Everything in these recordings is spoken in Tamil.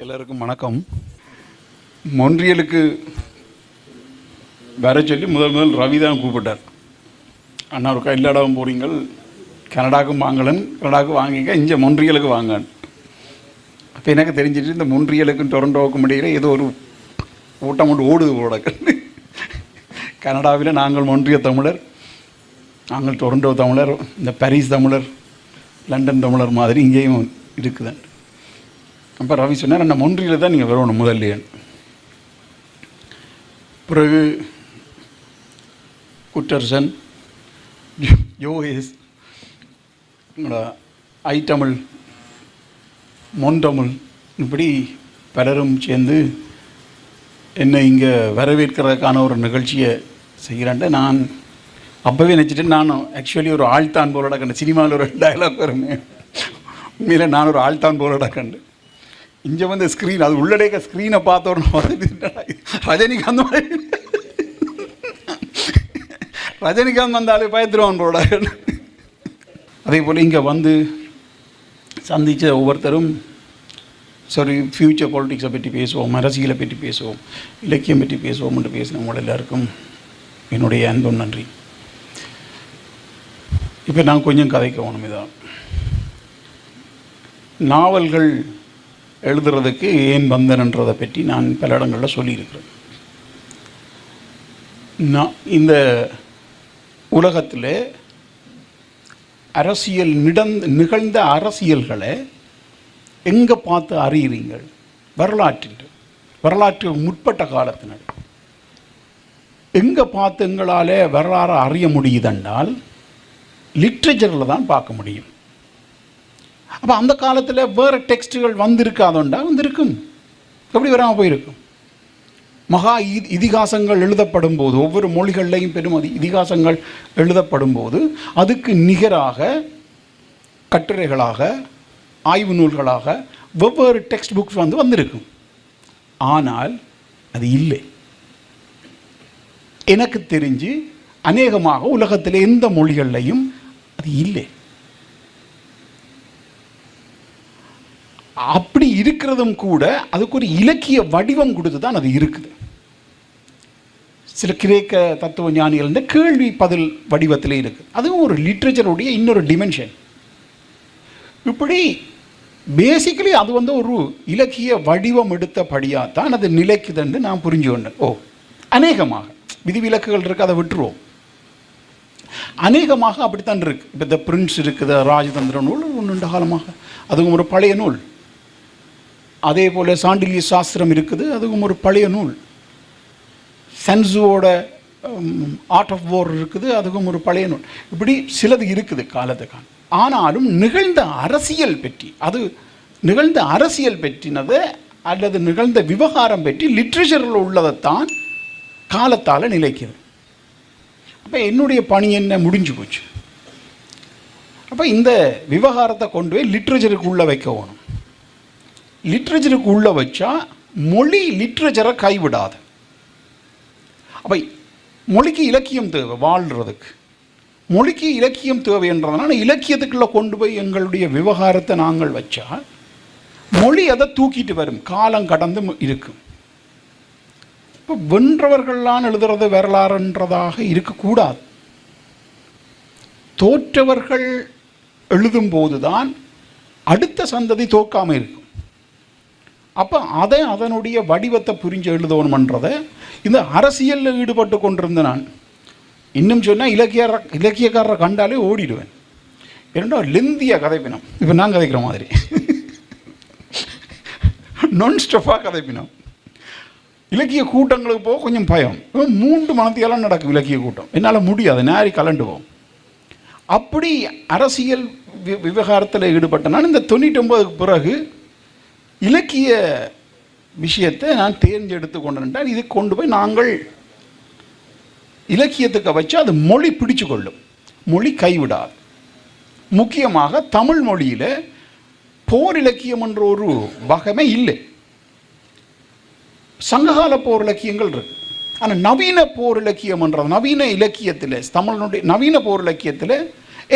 எல்லாருக்கும் வணக்கம். மொன்றியலுக்கு வர சொல்லி முதல் ரவி தான் கூப்பிட்டார். அண்ணா ஒருக்கா எல்லா இடம் போகிறீங்கள், கனடாவுக்கும் வாங்கலன், கனடாவுக்கு வாங்கிக்க, இங்கே மொன்றியலுக்கு வாங்கன்னு. அப்போ எனக்கு தெரிஞ்சிட்டு இந்த மொன்றியலுக்கும் டொரண்டோவுக்கும் இடையில் ஏதோ ஒரு ஓட்டம் கொண்டு ஓடுது போட. கனடாவில் நாங்கள் மொன்றிய தமிழர், நாங்கள் டொரண்டோ தமிழர், இந்த பாரிஸ் தமிழர், லண்டன் தமிழர் மாதிரி இங்கேயும் இருக்குதுன்னு. அப்போ ரவி சொன்னார், அந்த மொன்றியில் தான் நீங்கள் வரணும் முதல்லையன். பிறகு குட்டர்சன், யோகேஷ், ஐ தமிழ், மொன் தமிழ், இப்படி பலரும் சேர்ந்து என்னை இங்கே வரவேற்கிறதுக்கான ஒரு நிகழ்ச்சியை செய்கிறேன்ட்டு நான் அப்போவே நினச்சிட்டு, நான் ஆக்சுவலி ஒரு ஆழ்த்தான் போல கண்டு, சினிமாவில் ஒரு டயலாக் வருமே, உண்மையில் நான் ஒரு ஆழ்த்தான் போல கண்டு. இங்கே வந்து ஸ்க்ரீன், அது உள்ளடக்க ஸ்க்ரீனை பார்த்தோன்னு ரஜினிகாந்த் மாதிரி, ரஜினிகாந்த் வந்தாலே பயத்துருவான் போட. அதே போல் இங்கே வந்து சந்தித்த ஒவ்வொருத்தரும் சரி ஃப்யூச்சர் பாலிட்டிக்ஸை பற்றி பேசுவோம், அரசியலை பற்றி பேசுவோம், இலக்கியம் பற்றி பேசுவோம்னு பேசினவங்க எல்லாருக்கும் என்னுடைய அன்பும் நன்றி. இப்போ நான் கொஞ்சம் கதைக்கணும். இதான் நாவல்கள் எழுதுறதுக்கு ஏன் வந்தேன்றதை பற்றி நான் பல இடங்களில் சொல்லியிருக்கிறேன். நான் இந்த உலகத்தில் அரசியல் நிகழ்ந்த அரசியல்களை எங்கே பார்த்து அறியுறீங்கள்? வரலாற்று முற்பட்ட காலத்தினர் எங்கே பார்த்து எங்களால் வரலாறு அறிய முடியுதென்றால் லிட்ரேச்சரில் தான் பார்க்க முடியும். அப்போ அந்த காலத்தில் வேறு டெக்ஸ்ட்டுகள் வந்திருக்காதோண்டா வந்திருக்கும், எப்படி வராமல் போயிருக்கும். மகா இதிகாசங்கள் எழுதப்படும் போது, ஒவ்வொரு மொழிகள்லையும் பெரும் இதிகாசங்கள் எழுதப்படும் போது அதுக்கு நிகராக கட்டுரைகளாக, ஆய்வு நூல்களாக வெவ்வேறு டெக்ஸ்ட் புக்ஸ் வந்திருக்கும். ஆனால் அது இல்லை. எனக்கு தெரிஞ்சு அநேகமாக உலகத்தில் எந்த மொழிகள்லையும் அது இல்லை. அப்படி இருக்கிறதும் கூட அதுக்கு ஒரு இலக்கிய வடிவம் கொடுத்து தான் அது இருக்குது. சில கிரேக்க தத்துவ ஞானிகள் கேள்வி பதில் வடிவத்தில் இருக்குது. அதுவும் ஒரு லிட்ரேச்சருடைய இன்னொரு டிமென்ஷன். இப்படி பேசிக்கலி அது வந்து ஒரு இலக்கிய வடிவம் எடுத்தபடியாக தான் அது நிலைக்குதுன்னு நான் புரிஞ்சு கொண்டேன். அநேகமாக விதிவிலக்குகள் இருக்குது, அதை விட்டுருவோம். அநேகமாக அப்படித்தான் இருக்குது. இப்போ த பிரின்ஸ் இருக்குது, ராஜதந்திர நூல் ஒன்று காலமாக, அதுவும் ஒரு பழைய நூல். அதே போல் சாண்டில்ய சாஸ்திரம் இருக்குது, அதுவும் ஒரு பழைய நூல். சென்ஸுவோட ஆர்ட் ஆஃப் வார் இருக்குது, அதுவும் ஒரு பழைய நூல். இப்படி சிலது இருக்குது காலத்துக்கான. ஆனாலும் நிகழ்ந்த அரசியல் பற்றி, அது நிகழ்ந்த அரசியல் பற்றினதை அல்லது நிகழ்ந்த விவகாரம் பற்றி லிட்ரேச்சரில் உள்ளதைத்தான் காலத்தால் நிலைக்கிறது. அப்போ என்னுடைய பணி என்ன முடிஞ்சு போச்சு. அப்போ இந்த விவகாரத்தை கொண்டு போய் லிட்ரேச்சருக்கு உள்ளே வைக்க வேணும். லிட்ரேச்சருக்கு உள்ளே வச்சா மொழி லிட்ரேச்சரை கைவிடாது. அப்போ மொழிக்கு இலக்கியம் தேவை, வாழ்கிறதுக்கு மொழிக்கு இலக்கியம் தேவைன்றதுனால இலக்கியத்துக்குள்ளே கொண்டு போய் எங்களுடைய விவகாரத்தை நாங்கள் வச்சா மொழி அதை தூக்கிட்டு வரும், காலம் கடந்து இருக்கும். இப்போ வென்றவர்களான் எழுதுறது வரலாறுன்றதாக இருக்கக்கூடாது. தோற்றவர்கள் எழுதும்போது தான் அடுத்த சந்ததி தோக்காமல் இருக்கும். அப்போ அதை அதனுடைய வடிவத்தை புரிஞ்சு எழுதணுமன்றதை இந்த அரசியலில் ஈடுபட்டு கொண்டிருந்த நான், இன்னும் சொன்னால் இலக்கியக்காரரை கண்டாலே ஓடிடுவேன். ஏன்னா லெந்திய கதைப்பினம், இப்போ நான் கதைக்கிற மாதிரி நான் ஸ்டஃபாக கதைப்பினம். இலக்கிய கூட்டங்களுக்கு போக கொஞ்சம் பயம். 3 மணத்தையெல்லாம் நடக்கும் இலக்கிய கூட்டம், என்னால் முடியாது, நேரி கலண்டுவோம். அப்படி அரசியல் விவகாரத்தில் ஈடுபட்ட நான் இந்த 99க்கு பிறகு இலக்கிய விஷயத்தை நான் தேர்ந்தெடுத்து கொண்டேன். இதை கொண்டு போய் நாங்கள் இலக்கியத்துக்கு வச்சு அது மொழி பிடிச்சு கொள்ளும், மொழி கைவிடாது. முக்கியமாக தமிழ் மொழியில் போர் இலக்கியம் என்ற ஒரு வகமே இல்லை. சங்ககால போர் இலக்கியங்கள் இருக்கு, ஆனால் நவீன போர் இலக்கியம் என்றது நவீன இலக்கியத்தில், தமிழனுடைய நவீன போர் இலக்கியத்தில்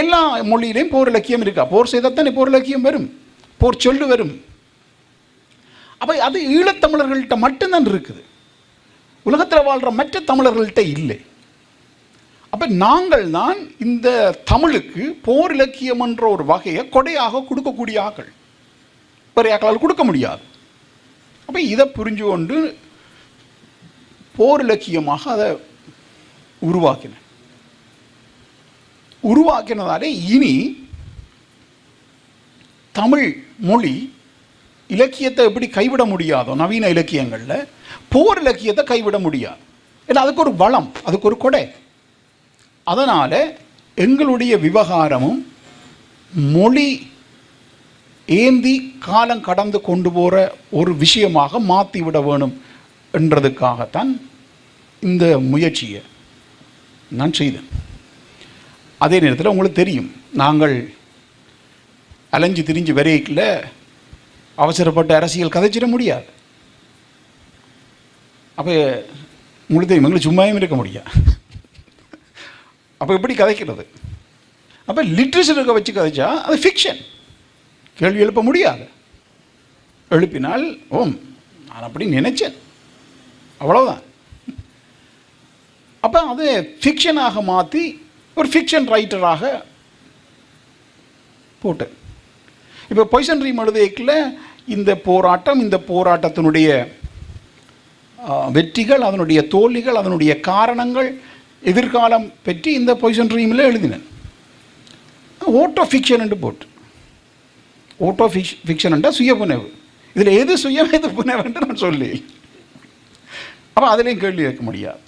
எல்லா மொழியிலையும் போர் இலக்கியம் இருக்கா. போர் செய்தால் தானே போர் இலக்கியம் வரும், போர் சொல்லு வரும். அப்போ அது ஈழத்தமிழர்கள்ட்ட மட்டும்தான் இருக்குது, உலகத்தில் வாழ்கிற மற்ற தமிழர்கள்ட்ட இல்லை. அப்போ நாங்கள் தான் இந்த தமிழுக்கு போர் இலக்கியம் என்ற ஒரு வகையை கொடையாக கொடுக்கக்கூடிய ஆக்கள், வேறு ஆக்களால் கொடுக்க முடியாது. அப்போ இதை புரிஞ்சு கொண்டு போர் இலக்கியமாக அதை உருவாக்கினதாலே இனி தமிழ் மொழி இலக்கியத்தை எப்படி கைவிட முடியாதோ, நவீன இலக்கியங்களில் போர் இலக்கியத்தை கைவிட முடியாது. ஏன்னா அதுக்கு ஒரு வளம், அதுக்கு ஒரு கொடை. அதனால் எங்களுடைய விவகாரமும் மொழி ஏந்தி காலம் கடந்து கொண்டு போகிற ஒரு விஷயமாக மாற்றிவிட வேணும் என்றதுக்காகத்தான் இந்த முயற்சியை நான் செய்தேன். அதே நேரத்தில் உங்களுக்கு தெரியும், நாங்கள் அலைஞ்சு திரிஞ்சு வரைக்கில் அவசரப்பட்ட அரசியல் கதைச்சிட முடியாது. அப்போ உங்களுக்கு தெரியும், எங்களுக்கு சும்மாவும் இருக்க முடியாது. அப்போ எப்படி கதைக்கிறது? அப்போ லிட்ரேச்சருக்கு வச்சு கதைச்சா அது ஃபிக்ஷன், கேள்வி எழுப்ப முடியாது. எழுப்பினால் ஓம் நான் அப்படி நினைச்சேன், அவ்வளோதான். அப்போ அது ஃபிக்ஷனாக மாற்றி ஒரு ஃபிக்ஷன் ரைட்டராக போட்டேன். இப்போ பொய்சன் ட்ரீம் எழுதியக்கில் இந்த போராட்டத்தினுடைய வெற்றிகள், அதனுடைய தோல்விகள், அதனுடைய காரணங்கள், எதிர்காலம் பற்றி இந்த பொய்சன் ட்ரீமில் எழுதினேன். ஓட்டோ ஃபிக்ஷன் என்று போட்டு, ஓட்டோ ஃபிக்ஷன் என்றால் சுய புனைவு. இதில் எது சுயம் எது புனைவு என்று நான் சொல்லி, அப்போ அதிலையும் கேள்வி கேட்க முடியாது.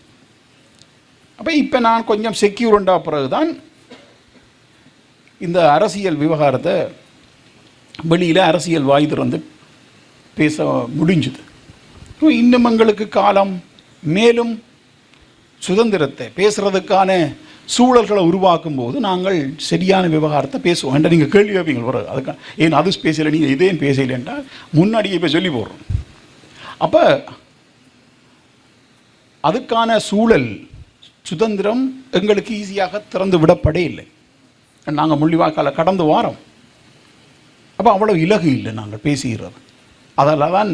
அப்போ இப்போ நான் கொஞ்சம் செக்யூர்ண்டா பிறகு தான் இந்த அரசியல் விவகாரத்தை வெளியில் அரசியல் வாய் திறந்து பேச முடிஞ்சுது. இன்னும் எங்களுக்கு காலம் மேலும் சுதந்திரத்தை பேசுகிறதுக்கான சூழல்களை உருவாக்கும் போது நாங்கள் சரியான விவகாரத்தை பேசுவோம் என்ற நீங்கள் கேள்வி வைப்பீங்க. வர அதுக்காக ஏன் அது பேசலை, நீங்கள் இதேன் பேசலைன்றால் முன்னாடியே இப்போ சொல்லி போடுறோம். அப்போ அதுக்கான சூழல் சுதந்திரம் எங்களுக்கு ஈஸியாக திறந்து விடப்படே இல்லை. நாங்கள் முள்ளிவாய்க்கால கடந்து வாரோம். அப்போ அவ்வளோ இலகு இல்லை நாங்கள் பேசுகிறது. அதில் தான்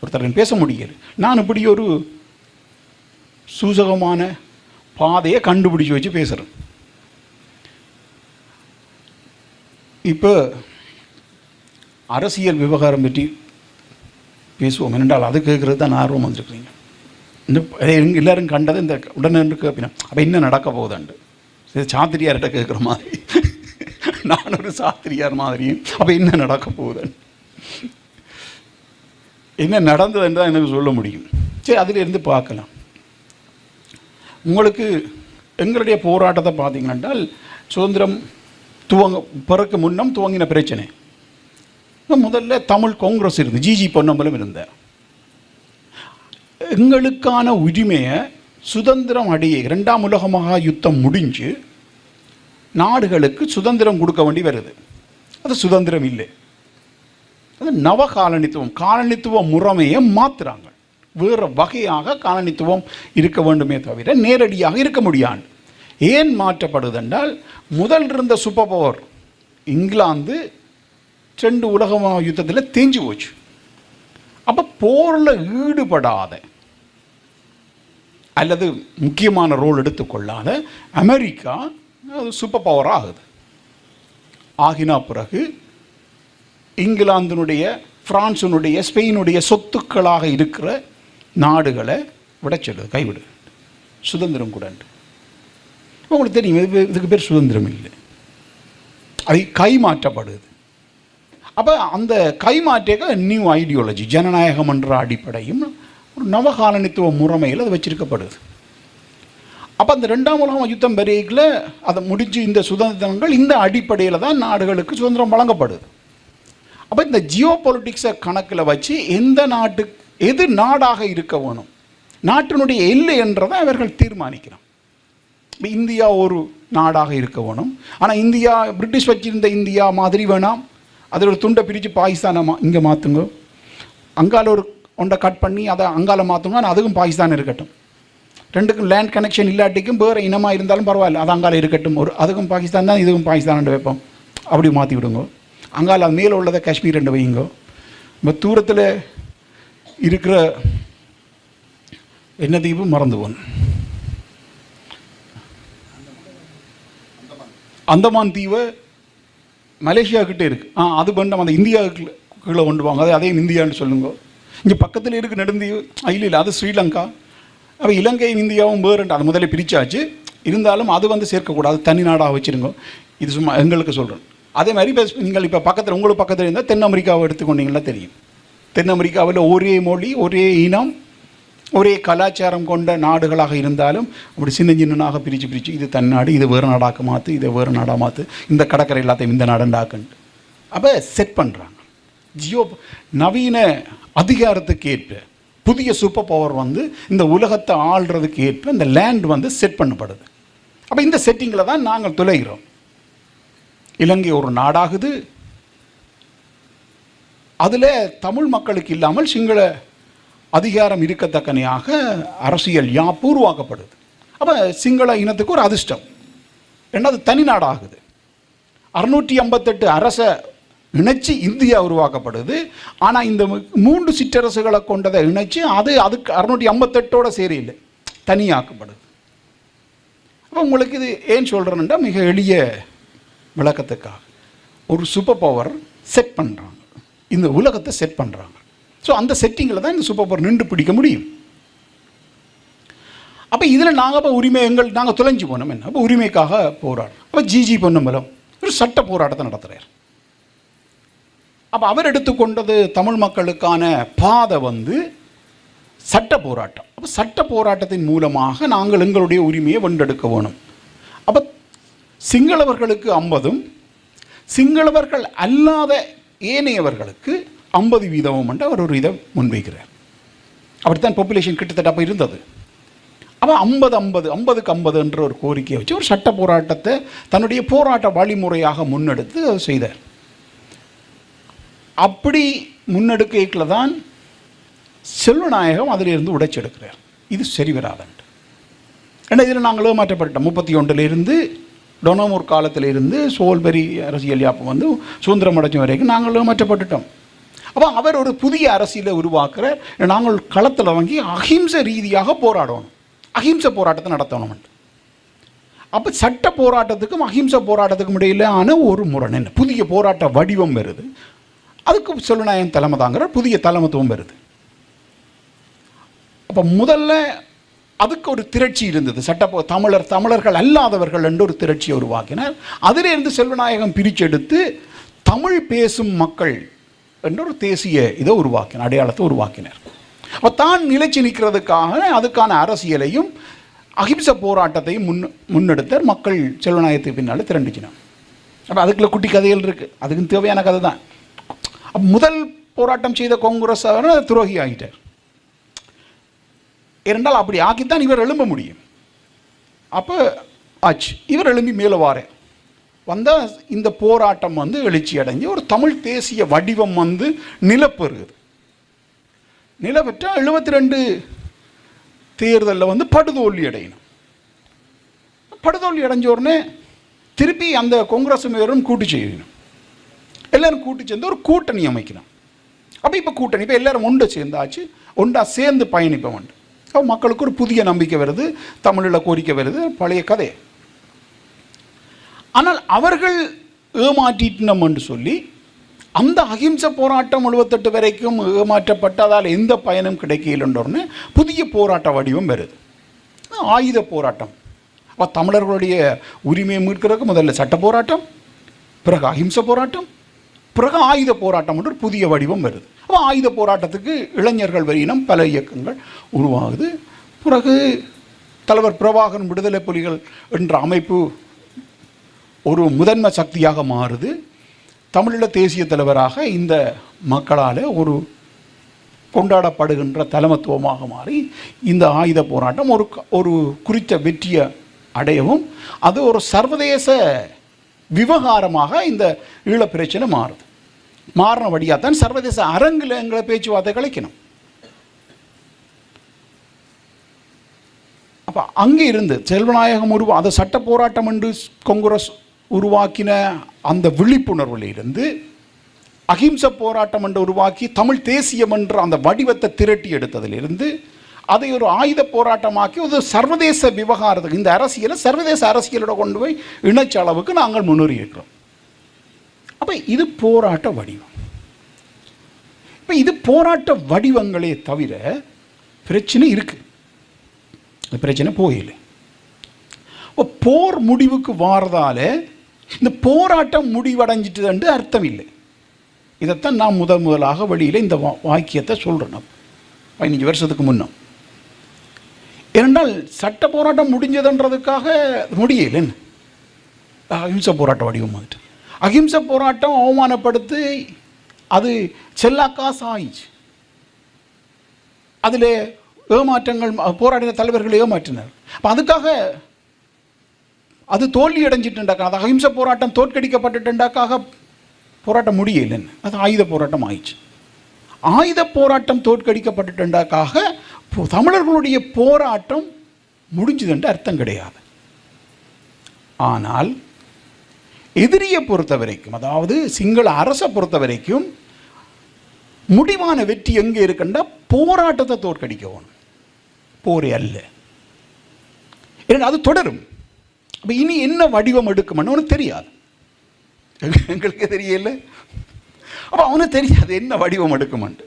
ஒருத்தர் பேச முடியல. நான் இப்படி ஒரு சூசகமான பாதையை கண்டுபிடிச்சி வச்சு பேசுகிறேன். இப்போ அரசியல் விவகாரம் பற்றி பேசுவோம் என்றால் அது கேட்குறது தான் ஆர்வம் வந்துருக்குறீங்க. இந்த எல்லோரும் கண்டது இந்த உடனே கேட்பினா அப்போ என்ன நடக்க போகுதாண்டு சாத்திரியார்கிட்ட கேட்குற மாதிரி, நான் ஒரு சாத்திரியார் மாதிரியும் அப்போ என்ன நடக்க போகுதுன்னு, என்ன நடந்ததுன்னு தான் எனக்கு சொல்ல முடியும். சரி, அதிலிருந்து பார்க்கலாம். உங்களுக்கு எங்களுடைய போராட்டத்தை பார்த்தீங்கன்னால் சுதந்திரம் பிறகு முன்னம் துவங்கின பிரச்சனை. முதல்ல தமிழ் காங்கிரஸ் இருந்து ஜிஜி பொன்னம்பலம் இருந்தார். எங்களுக்கான உரிமையை சுதந்திரம் அடைய இரண்டாம் உலக மகா யுத்தம் முடிஞ்சு நாடுகளுக்கு சுதந்திரம் கொடுக்க வேண்டி வருது. அது சுதந்திரம் இல்லை, அது நவ காலனித்துவ முறைமையை மாற்றுறாங்க. வேறு வகையாக காலனித்துவம் இருக்க வேண்டுமே தவிர நேரடியாக இருக்க முடியாது. ஏன் மாற்றப்படுது என்றால், முதல் இருந்த சூப்பர் பவர் இங்கிலாந்து 2 உலக யுத்தத்தில் தேஞ்சு போச்சு. அப்போ போரில் ஈடுபடாத அல்லது முக்கியமான ரோல் எடுத்துக்கொள்ளாத அமெரிக்கா அது சூப்பர் பவராக ஆகுது. ஆகினா பிறகு இங்கிலாந்தினுடைய, பிரான்சினுடைய, ஸ்பெயினுடைய சொத்துக்களாக இருக்கிற நாடுகளை விட சொல்லுது, கைவிடு, சுதந்திரம் கூட. உங்களுக்கு தெரியும், இதுக்கு பேர் சுதந்திரம் இல்லை, அது கைமாற்றப்படுது. அப்போ அந்த கைமாற்றக்க நியூ ஐடியாலஜி, ஜனநாயகம் என்ற அடிப்படையும் ஒரு நவகாலனித்துவ முறைமையில் அது வச்சிருக்கப்படுது. அப்போ அந்த 2ஆம் உலக யுத்தம் வரையில் அதை முடிஞ்சு இந்த சுதந்திரங்கள் இந்த அடிப்படையில் தான் நாடுகளுக்கு சுதந்திரம் வழங்கப்படுது. அப்போ இந்த ஜியோ பொலிட்டிக்ஸை கணக்கில் வச்சு எது நாடாக இருக்க வேணும், நாட்டினுடைய எல்லை என்றதை அவர்கள் தீர்மானிக்கிறான். இப்போ இந்தியா ஒரு நாடாக இருக்க வேணும், ஆனால் இந்தியா பிரிட்டிஷ் வச்சிருந்த இந்தியா மாதிரி வேணாம், அதில் ஒரு துண்டை பிரித்து பாகிஸ்தானை இங்கே மாற்றுங்க, அங்கால ஒரு ஒன்றை கட் பண்ணி அதை அங்கால மாற்றுங்க, ஆனால் அதுக்கும் பாகிஸ்தான் இருக்கட்டும். 2க்கும் லேண்ட் கனெக்ஷன் இல்லாட்டிக்கும் வேறு இனமாக இருந்தாலும் பரவாயில்ல, அது அங்கால இருக்கட்டும், அதுக்கும் பாகிஸ்தான் தான் இதுக்கும் பாகிஸ்தான் வைப்போம், அப்படி மாற்றி விடுங்க. அங்கால மேலே உள்ளதை காஷ்மீர் வைங்க. இப்போ தூரத்தில் இருக்கிற என்ன தீவு மறந்துவோம், அந்தமான் தீவை மலேசியா கிட்டே இருக்கு. அது பண்ண அந்த இந்தியாவுக்கு கீழே கொண்டு வாங்க, அதையும் இந்தியான்னு சொல்லுங்க. இங்கே பக்கத்தில் இருக்குது நெடுந்தீவு, இல்லை அது ஸ்ரீலங்கா. அப்போ இலங்கையும் இந்தியாவும் வேறுண்டு அது முதல்ல பிரித்தாச்சு. இருந்தாலும் அது வந்து சேர்க்கக்கூடாது, தனி நாடாக வச்சுருங்க. இது சும்மா எங்களுக்கு சொல்கிறேன். அதே மாதிரி இப்போ நீங்கள் இப்போ பக்கத்தில் உங்களுக்கு பக்கத்தில் இருந்தால் தென் அமெரிக்காவை எடுத்துக்கொண்டீங்கன்னா தெரியும். தென் அமெரிக்காவில் ஒரே மொழி, ஒரே இனம், ஒரே கலாச்சாரம் கொண்ட நாடுகளாக இருந்தாலும் அப்படி சின்ன சின்னனாக பிரித்து இது தன்னாடு, இது வேறு நாடாக்க மாற்று, இதை வேறு நாடாக மாற்று, இந்த கடற்கரை எல்லாத்தையும் இந்த நாடுண்டாக்குன்ட்டு அப்போ செட் பண்ணுறாங்க. நவீன அதிகாரத்துக்கு ஏற்ப புதிய சூப்பர் பவர் வந்து இந்த உலகத்தை ஆள்றதுக்கு ஏற்ப இந்த லேண்ட் வந்து செட் பண்ணப்படுது. அப்போ இந்த செட்டிங்கில் தான் நாங்கள் துளைகிறோம். இலங்கை ஒரு நாடாகுது, அதில் தமிழ் மக்களுக்கு இல்லாமல் சிங்கள அதிகாரம் இருக்கத்தக்கனையாக அரசியல் யாப்பு உருவாக்கப்படுது. அப்போ சிங்கள இனத்துக்கு ஒரு அதிர்ஷ்டம். ரெண்டாவது தனி நாடாகுது. 658 அரச இணைச்சி இந்தியா உருவாக்கப்படுது. ஆனால் இந்த 3 சிற்றரசுகளை கொண்டதை இணைச்சி அதுக்கு 658 சேரையில் தனியாக்கப்படுது. அப்போ உங்களுக்கு இது ஏன் சொல்கிறேன்னா மிக எளிய விளக்கத்துக்காக ஒரு சூப்பர் பவர் செட் பண்ணுறாங்க, இந்த உலகத்தை செட் பண்ணுறாங்க. ஸோ அந்த செட்டிங்கில் தான் இந்த சூப்பர் பவர் நின்று பிடிக்க முடியும். அப்போ இதில் நாங்கள் இப்போ உரிமை நாங்கள் தொலைஞ்சு போனோம் என்ன, அப்போ உரிமைக்காக போராடுறோம். அப்போ ஜிஜி பொன்னம்பலம் ஒரு சட்ட போராட்டத்தை நடத்துகிறார். அப்போ அவர் எடுத்துக்கொண்டது தமிழ் மக்களுக்கான பாதை வந்து சட்ட போராட்டம். அப்போ சட்ட போராட்டத்தின் மூலமாக நாங்கள் எங்களுடைய உரிமையை வென்றெடுக்க வேணும். அப்போ சிங்களவர்களுக்கு 50ம் சிங்களவர்கள் அல்லாத ஏனையவர்களுக்கு 50% என்று அவர் ஒரு இதை முன்வைக்கிறார். அப்படித்தான் பாப்புலேஷன் கிட்டத்தட்ட அப்போ இருந்தது. அப்போ 50-50 என்ற ஒரு கோரிக்கையை வச்சு ஒரு சட்ட போராட்டத்தை தன்னுடைய போராட்ட வழிமுறையாக முன்னெடுத்து அவர் செய்தார். அப்படி முன்னெடுக்கையில் தான் செல்வநாயகம் அதிலிருந்து உடைச்செடுக்கிறார். இது சரி வராதன்று. ஏன்னா இதில் நாங்களும் மாற்றப்பட்டோம். 31 டொனமூர் காலத்திலிருந்து சோல்பெரி அரசியல் யாப்பம் வந்து சுதந்திரம் அடைஞ்ச வரைக்கும் நாங்களும் மாற்றப்பட்டுட்டோம். அப்போ அவர் ஒரு புதிய அரசியலை உருவாக்குறார். நாங்கள் களத்தில் வாங்கி அஹிம்சை ரீதியாக போராடணும், அஹிம்சை போராட்டத்தை நடத்தணும். அப்போ சட்ட போராட்டத்துக்கும் அஹிம்சை போராட்டத்துக்கும் இடையிலான ஒரு முரண் என்ன, புதிய போராட்ட வடிவம் வருது. அதுக்கு செல்வநாயகம் தலைமை தாங்கிற புதிய தலைமைத்துவம் வருது. அப்போ முதல்ல அதுக்கு ஒரு திரட்சி இருந்தது. தமிழர்கள் அல்லாதவர்கள் என்று ஒரு திரட்சியை உருவாக்கினார். அதிலிருந்து செல்வநாயகம் பிரிச்செடுத்து தமிழ் பேசும் மக்கள் என்ற ஒரு தேசிய இதை உருவாக்கினார், அடையாளத்தை உருவாக்கினார். அப்போ தான் நிலைச்சி நிற்கிறதுக்காக அதுக்கான அரசியலையும் அஹிம்சை போராட்டத்தையும் முன்னெடுத்தார். மக்கள் செல்வநாயகத்துக்கு பின்னால் திரண்டுச்சினார். அப்போ அதுக்குள்ள குட்டி கதைகள் இருக்குது, அதுக்கு தேவையான கதை தான். அப்போ முதல் போராட்டம் செய்த காங்கிரஸ் அவர் துரோகி ஆகிட்டார். இரண்டால் அப்படி ஆக்கித்தான் இவர் எழும்ப முடியும். அப்போ ஆச்சு, இவர் எழும்பி மேலே வந்தால் இந்த போராட்டம் வந்து எழுச்சி அடைஞ்சு ஒரு தமிழ் தேசிய வடிவம் வந்து நிலப்பெறுகிறது. நிலப்பெற்றால் 72 தேர்தலில் வந்து படுதோல்வி அடையணும். படுதோல்வி அடைஞ்ச உடனே திருப்பி அந்த காங்கிரஸ் மேலும் கூட்டு செய்யணும். எல்லோரும் கூட்டு சேர்ந்து ஒரு கூட்டணி அமைக்கணும். அப்போ இப்போ கூட்டணி இப்போ எல்லோரும் ஒன்று சேர்ந்தாச்சு, ஒன்றா சேர்ந்து பயணிப்ப வேண்டும். அப்போ மக்களுக்கு ஒரு புதிய நம்பிக்கை வருது, தமிழில் கோரிக்கை வருது, பழைய கதை. ஆனால் அவர்கள் ஏமாற்றிட்டோம் என்று சொல்லி அந்த அஹிம்சை போராட்டம் 78 வரைக்கும் ஏமாற்றப்பட்டதால் எந்த பயனும் கிடைக்கலன்றோன்னு புதிய போராட்ட வடிவம் வருது, ஆயுத போராட்டம். அப்போ தமிழர்களுடைய உரிமையை மீட்கிறதுக்கு முதல்ல சட்ட போராட்டம், பிறகு அஹிம்சை போராட்டம், பிறகு ஆயுத போராட்டம் என்று ஒரு புதிய வடிவம் வருது. அப்போ ஆயுத போராட்டத்துக்கு இளைஞர்கள் வரியினம் பல இயக்கங்கள் உருவாகுது. பிறகு தலைவர் பிரபாகரன் விடுதலை புலிகள் என்ற அமைப்பு ஒரு முதன்மை சக்தியாக மாறுது. தமிழீழ தேசிய தலைவராக இந்த மக்களால் ஒரு கொண்டாடப்படுகின்ற தலைமத்துவமாக மாறி இந்த ஆயுத போராட்டம் ஒரு குறித்த வெற்றியை அடையவும் அது ஒரு சர்வதேச விவகாரமாக இந்த ஈழப் பிரச்சனை மாறுது. மாறினபடியாக தான் சர்வதேச அரங்கில் எங்களை பேச்சுவார்த்தை கலைக்கணும். அப்போ அங்கே இருந்து செல்வநாயகம் அதை சட்ட போராட்டம் என்று காங்கிரஸ் உருவாக்கின அந்த விழிப்புணர்வில் இருந்து அகிம்சை போராட்டம் என்று உருவாக்கி தமிழ் தேசியம் என்ற அந்த வடிவத்தை திரட்டி எடுத்ததிலிருந்து அதை ஒரு ஆயுத போராட்டமாக்கி ஒரு சர்வதேச விவகாரத்துக்கு இந்த அரசியலை சர்வதேச அரசியலோட கொண்டு போய் இணைச்ச அளவுக்கு நாங்கள் முன்னேறியிருக்கிறோம். அப்போ இது போராட்ட வடிவம். இப்போ இது போராட்ட வடிவங்களே தவிர பிரச்சனை இருக்குது, பிரச்சனை போயில்லை. இப்போ போர் முடிவுக்கு வாரதால இந்த போராட்டம் முடிவடைஞ்சிட்டு அர்த்தம் இல்லை. இதைத்தான் நான் முதலாக வெளியில் இந்த வாக்கியத்தை சொல்கிறேன் 15 வருஷத்துக்கு முன்னம். ஏனென்றால் சட்ட போராட்டம் முடிஞ்சதுன்றதுக்காக முடியல. அகிம்சை போராட்ட வடிவம் வந்துட்டு அகிம்சை போராட்டம் அவமானப்படுத்தி அது செல்லாக்காசு ஆயிடுச்சு. அதில் ஏமாற்றங்கள் போராடின தலைவர்கள் ஏமாற்றினர். அப்போ அதுக்காக அது தோல்வி அடைஞ்சிட்டுண்டாக்கா, அது அகிம்சை போராட்டம் தோற்கடிக்கப்பட்டுட்டாக்காக போராட்டம் முடியலைன்னு அது ஆயுத போராட்டம் ஆயிடுச்சு. ஆயுத போராட்டம் தோற்கடிக்கப்பட்டுட்டாக்காக தமிழர்களுடைய போராட்டம் முடிஞ்சதுன்ற அர்த்தம் கிடையாது. ஆனால் எதிரியை பொறுத்த வரைக்கும், அதாவது சிங்கள அரசை பொறுத்த வரைக்கும் முடிவான வெற்றி எங்கே இருக்குன்னா போராட்டத்தை தோற்கடிக்கணும், போரே அல்ல. ஏன்னா அது தொடரும். அப்போ இனி என்ன வடிவம் எடுக்கும்னு அவனுக்கு தெரியாது, எங்களுக்கு தெரியல. அப்போ அவனுக்கு தெரியாது என்ன வடிவம் எடுக்குமென்று.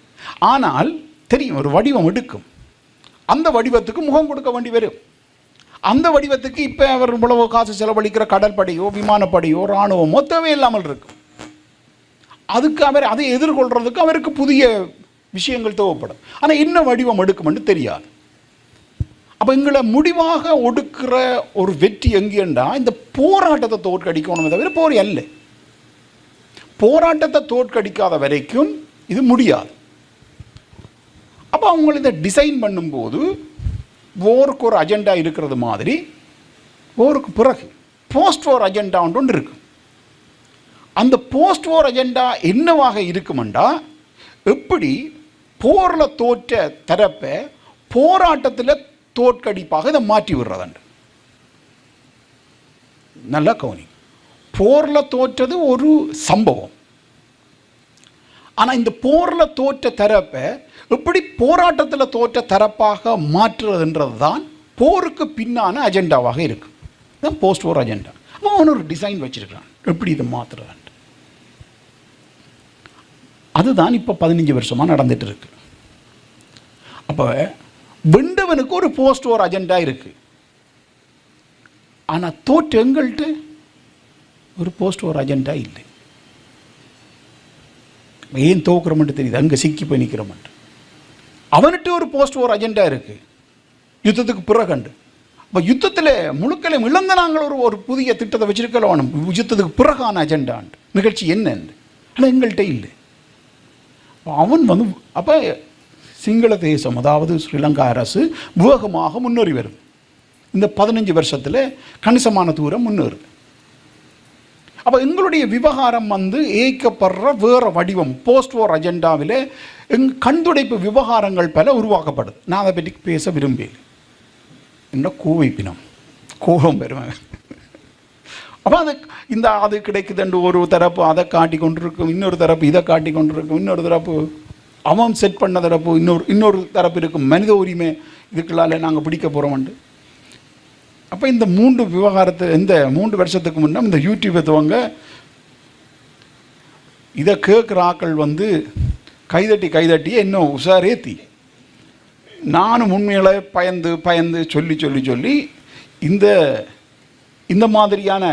ஆனால் தெரியும் ஒரு வடிவம் எடுக்கும். அந்த வடிவத்துக்கு முகம் கொடுக்க வேண்டி வரும். அந்த வடிவத்துக்கு இப்போ அவர் இவ்வளவோ காசு செலவழிக்கிற கடற்படையோ விமானப்படையோ இராணுவமோ தேவையில்லாமல் இருக்கும். அதுக்கு அவர் அதை எதிர்கொள்கிறதுக்கு அவருக்கு புதிய விஷயங்கள் தேவைப்படும். ஆனால் என்ன வடிவம் எடுக்குமென்று தெரியாது. அப்போ எங்களை முடிவாக ஒடுக்கிற ஒரு வெற்றி எங்கேண்டா இந்த போராட்டத்தை தோற்கடிக்கணுமே தவிர போர் அல்ல. போராட்டத்தை தோற்கடிக்காத வரைக்கும் இது முடியாது. அப்போ அவங்க இதை டிசைன் பண்ணும்போது போருக்கு ஒரு அஜெண்டா இருக்கிறது மாதிரி போருக்கு பிறகு போஸ்ட் வார் அஜெண்டா ஒன்று இருக்கு. அந்த போஸ்ட் வார் அஜெண்டா என்னவாக இருக்குமெண்டா, எப்படி போரில் தோற்ற தரப்பை போராட்டத்தில் தோற்கடிப்பாக இதை மாற்றி விடுறதுண்டு. நல்லா கவனி, போரில் தோற்றது ஒரு சம்பவம். ஆனால் இந்த போரில் தோற்ற தரப்பை எப்படி போராட்டத்தில் தோற்ற தரப்பாக மாற்றுறதுன்றது தான் போருக்கு பின்னான அஜெண்டாவாக இருக்கு. இதுதான் போஸ்ட் வார் அஜெண்டா. அவன் ஒரு டிசைன் வச்சிருக்கான் எப்படி இதை மாற்றுறதுன்ட்டு. அதுதான் இப்போ 15 வருஷமாக நடந்துட்டு இருக்கு. அப்போ வெண்டவனுக்கு ஒரு போஸ்ட் வார் அஜெண்டா இருக்கு. ஆனால் தோற்று எங்கள்கிட்ட ஒரு போஸ்ட் வார் அஜெண்டா இல்லை. ஏன் தோக்குறோம்னு தெரியுது, அங்கே சிக்கி போய் நிற்கிறோம்ட்டு. அவன்கிட்ட ஒரு போஸ்ட் வார் அஜெண்டா இருக்கு யுத்தத்துக்கு பிறகண்டு. அப்போ யுத்தத்தில் முழுக்கலையும் இழந்த நாங்கள் ஒரு புதிய திட்டத்தை வச்சிருக்கலாம், யுத்தத்துக்கு பிறகான அஜெண்டாண்டு நிகழ்ச்சி என்னன்னு. ஆனால் எங்கள்கிட்ட இல்லை. அவன் அப்போ சிங்கள தேசம், அதாவது ஸ்ரீலங்கா அரசு வேகமாக முன்னேறி வருது. இந்த 15 வருஷத்தில் கணிசமான தூரம் முன்னேறுது. அப்போ எங்களுடைய விவகாரம் ஏய்க்கப்படுற வேறு வடிவம் போஸ்ட் வார் அஜெண்டாவில் கண்துடைப்பு விவகாரங்கள் பல உருவாக்கப்படுது. நான் அதை பற்றி பேச விரும்பல. என்ன கோவைப்பினம் கோபம் பெறுவேன். அப்போ அது கிடைக்குதுண்டு ஒரு தரப்பு அதை காட்டி கொண்டிருக்கும், இன்னொரு தரப்பு இதை காட்டி கொண்டிருக்கும், இன்னொரு தரப்பு அவன் செட் பண்ண தரப்பு இன்னொரு தரப்பு இருக்கும். மனித உரிமை இதுக்குள்ளால நாங்கள் பிடிக்க போகிறோம்ண்டு. அப்போ இந்த 3 விவகாரத்தை இந்த 3 வருஷத்துக்கு முன்னே இந்த யூடியூப்பை துவங்க இதை கேட்குற ஆக்கள் கைதட்டியே இன்னும் உஷாரேத்தி நானும் உண்மைகளை பயந்து சொல்லி இந்த மாதிரியான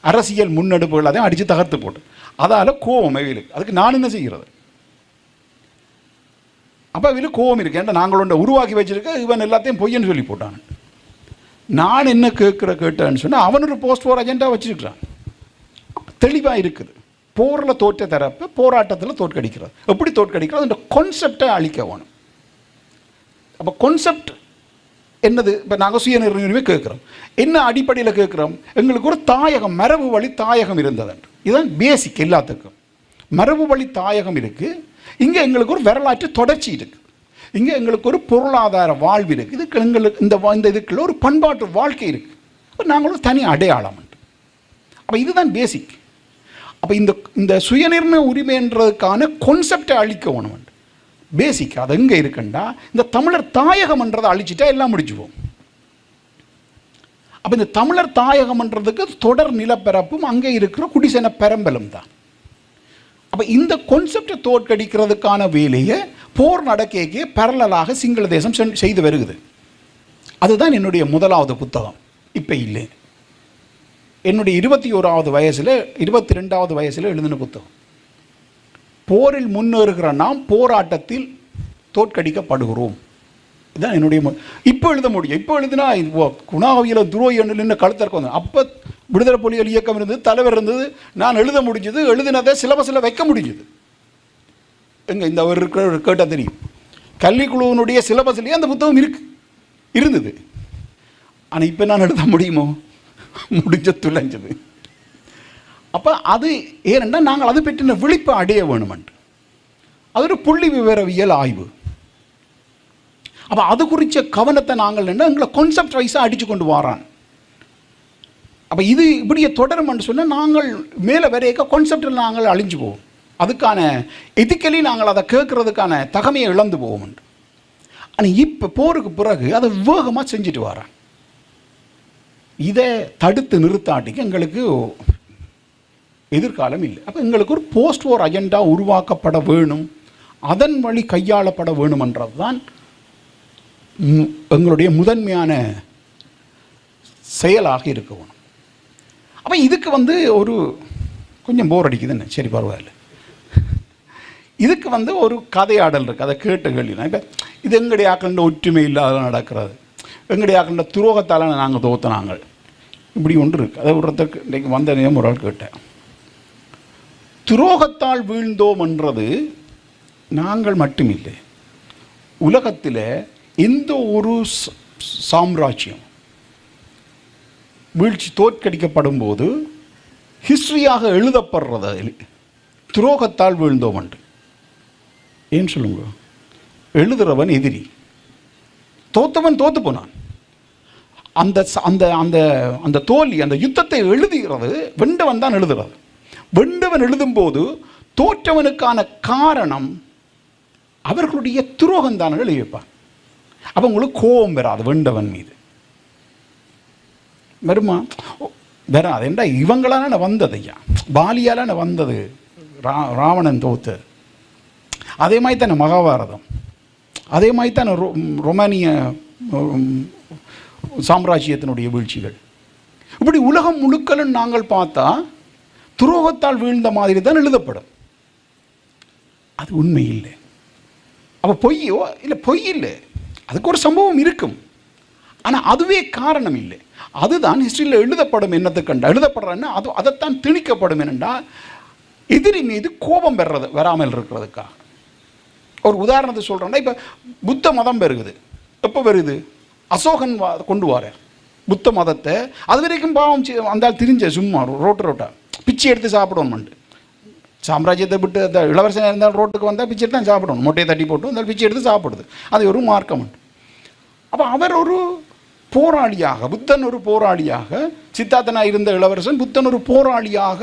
அரசியல் முன்னெடுப்புகள் அதையும் அடித்து தகர்த்து போட்டு அதால் கோபம் இவங்களுக்கு. அதுக்கு நான் என்ன செய்கிறது? அப்போ இவங்களுக்கு கோபம் இருக்கு. ஏன்னா நாங்கள் ஒன்றை உருவாக்கி வச்சிருக்க இவன் எல்லாத்தையும் பொய்யன்னு சொல்லி போட்டான். நான் என்ன கேட்டேன்னு சொன்னால் அவன் ஒரு போஸ்ட் வார் அஜெண்டா வச்சிருக்கிறான். தெளிவாக இருக்குது. போரில் தோற்ற தரப்பை போராட்டத்தில் தோற்கடிக்கிறது. எப்படி தோற்கடிக்கிறது? அந்த கான்செப்டை அழிக்க வேணும். அப்போ கான்செப்ட் என்னது? இப்போ நாங்கள் சுய நிர்ணயமே கேட்குறோம். என்ன அடிப்படையில் கேட்குறோம்? எங்களுக்கு ஒரு தாயகம், மரபு வழி தாயகம் இருந்ததுண்டு. இதுதான் பேசிக். எல்லாத்துக்கும் மரபு வழி தாயகம் இருக்குது. இங்கே எங்களுக்கு ஒரு வரலாற்று தொடர்ச்சி இருக்குது. இங்கே எங்களுக்கு ஒரு பொருளாதார வாழ்வு இருக்குது. இதுக்கு எங்களுக்கு இந்த இதுக்குள்ள ஒரு பண்பாட்டு வாழ்க்கை இருக்குது. நாங்களும் தனி அடையாளம் உண்டு. அப்போ இதுதான் பேசிக். அப்போ இந்த சுயநிர்ணய உரிமைன்றதுக்கான கான்செப்டை அழிக்க வேணும். பேசிக் அது எங்கே இருக்குண்டா, இந்த தமிழர் தாயகம்ன்றதை அழிச்சிட்டா எல்லாம் முடிச்சுவோம். அப்போ இந்த தமிழர் தாயகம்ன்றதுக்கு தொடர் நிலப்பரப்பும் அங்கே இருக்கிற குடிசன பெரம்பலும் தான். அப்போ இந்த கான்செப்டை தோற்கடிக்கிறதுக்கான வேலையை போர் நடக்கைக்கே பரலலாக சிங்கள தேசம் செய்து வருகுது. அதுதான் என்னுடைய முதலாவது புத்தகம். இப்போ இல்லை, என்னுடைய 21வது வயசில் 22வது வயசில் எழுதின புத்தகம். போரில் முன்னேறுகிற நாம் போராட்டத்தில் தோற்கடிக்கப்படுகிறோம். இதுதான் என்னுடைய இப்போ எழுத முடியும். இப்போ எழுதினா குணாவியல துரோகி நின்று கழுத்தருக்கு வந்தேன். அப்போ விடுதலை புலிகள் இயக்கம் இருந்தது, தலைவர் இருந்தது, நான் எழுத முடிஞ்சது, எழுதினதை சிலபஸில் வைக்க முடிஞ்சது. எங்கே இந்த ஒரு கேட்டால் தெரியும், கல்விக்குழுவினுடைய சிலபஸ்லேயே அந்த புத்தகம் இருந்தது. ஆனால் இப்போ நான் எழுத முடியுமோ? முடிஞ்ச துளைஞ்சது. அப்போ அது ஏனென்றால் நாங்கள் அதை பற்றின விழிப்பை அடைய வேணுமென்று. அது ஒரு புள்ளி விவரவியல் ஆய்வு. அப்போ அது குறித்த கவனத்தை நாங்கள் எங்களை கான்செப்ட் வைஸாக அடித்து கொண்டு வரான். அப்போ இது இப்படியே தொடரும்னு சொன்னால் நாங்கள் மேலே வரைக்க கான்செப்டில் நாங்கள் அழிஞ்சு போவோம். அதுக்கான எதிக்கலி நாங்கள் அதை கேட்கறதுக்கான தகமையை இழந்து போவோம். ஆனால் இப்போ போருக்கு பிறகு அதை வேகமாக செஞ்சுட்டு வரான். இதை தடுத்து நிறுத்தாட்டிக்கு எங்களுக்கு எதிர்காலம் இல்லை. அப்போ எங்களுக்கு ஒரு போஸ்ட் வார் அஜெண்டா உருவாக்கப்பட வேணும், அதன் வழி கையாளப்பட வேணுமென்றது தான் எங்களுடைய முதன்மையான செயலாக இருக்க வேணும். அப்போ இதுக்கு ஒரு கொஞ்சம் போர் அடிக்குதுன்னு, சரி பரவாயில்ல, இதுக்கு ஒரு கதையாடல் இருக்குது. அதை கேட்டு கேள்வினா இப்போ இது எங்களுடைய ஆக்கள ஒற்றுமை இல்லாத நடக்கிறது, எங்களுடைய ஆக்கள துரோகத்தால் நாங்கள் தோத்தினாங்கள், இப்படி ஒன்று இருக்குது. அதை விடுறதுக்கு இன்றைக்கு வந்த நேரம் ஒரு ஆள் கேட்டேன். துரோகத்தால் வீழ்ந்தோம் என்றது நாங்கள் மட்டுமில்லை, உலகத்தில் எந்த ஒரு சாம்ராஜ்யம் வீழ்ச்சி தோற்கடிக்கப்படும் போது ஹிஸ்ட்ரியாக எழுதப்படுறது துரோகத்தால் வீழ்ந்தோம் என்று. ஏன்னு சொல்லுங்க, எழுதுறவன் எதிரி, தோத்தவன் தோத்து போனான். அந்த அந்த அந்த அந்த தோல்வி, அந்த யுத்தத்தை எழுதுகிறது வெண்டவன் தான் எழுதுறது. வெண்டவன் எழுதும்போது தோற்றவனுக்கான காரணம் அவர்களுடைய துரோகம் தான் எழுதி வைப்பான். அப்போ உங்களுக்கு கோபம் வராது வெண்டவன் மீது, வருமா? வராது. என்றா இவங்களால வந்தது, ஐயா பாலியால வந்தது ராவணன் தோத்து. அதே மாதிரி தானே மகாபாரதம், அதே மாதிரி தானே ரொமானிய சாம்ராஜ்யத்தினுடைய வீழ்ச்சிகள். இப்படி உலகம் முழுக்கலும் நாங்கள் பார்த்தா துரோகத்தால் வீழ்ந்த மாதிரி தான் எழுதப்படும். அது உண்மை இல்லை. அப்போ பொய்யோ இல்லை, பொய் இல்லை, அதுக்கு ஒரு சம்பவம் இருக்கும், ஆனால் அதுவே காரணம் இல்லை. அதுதான் ஹிஸ்ட்ரியில் எழுதப்படும். என்னத்துக்கண்டா எழுதப்படுறன்னா அதைத்தான் திணிக்கப்படும். என்னென்னா எதிரி மீது கோபம் வராமல் இருக்கிறதுக்காக. ஒரு உதாரணத்தை சொல்கிறேன்னா, இப்போ புத்த மதம் பெருகுது. எப்போ வருது? அசோகன் கொண்டு வரார் புத்த மதத்தை. அது வரைக்கும் பாவம் அந்த திரிஞ்ச சும்மா ரோட்டா பிச்சை எடுத்து சாப்பிடணும்ண்டு. சாம்ராஜ்யத்தை விட்டு அந்த இளவரசனாக இருந்தால் ரோட்டுக்கு வந்தால் பிச்சை எடுத்து தான் சாப்பிடணும், மொட்டையை தட்டி போட்டு அந்த பிச்சை எடுத்து சாப்பிடுது. அது ஒரு மார்க்கம் உண்டு. அப்போ அவர் ஒரு போராளியாக, புத்தன் ஒரு போராளியாக, சித்தார்த்தனாக இருந்த இளவரசன் புத்தன் ஒரு போராளியாக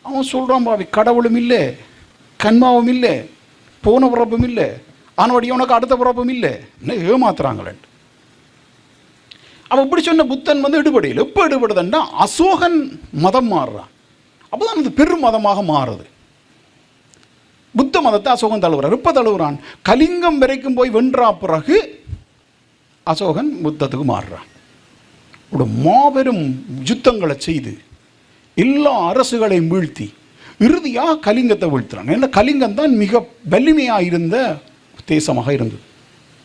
அவன் சொல்கிறான், பாவி கடவுளும் இல்லை, கண்மாவும் இல்லை, போன பிறப்பும் இல்லை, ஆனவடிய உனக்கு அடுத்த பிறப்பும் இல்லை, என்ன ஏமாத்துறாங்களே. அவன் இப்படி சொன்ன புத்தன் எடுபடையில். எப்போ எடுபடுதுன்னா அசோகன் மதம் மாறுறான். அப்போ தான் அது பெரும் மதமாக மாறுது. புத்த மதத்தை அசோகன் தழுவுறான். எப்போ தழுவுறான்? கலிங்கம் வரைக்கும் போய் வென்றா பிறகு அசோகன் புத்தத்துக்கு மாறுறான். ஒரு மாபெரும் யுத்தங்களை செய்து எல்லா அரசுகளையும் வீழ்த்தி இறுதியாக கலிங்கத்தை வீழ்த்துறான். ஏன்னா கலிங்கம் தான் மிக வலிமையாக இருந்த தேசமாக இருந்தது,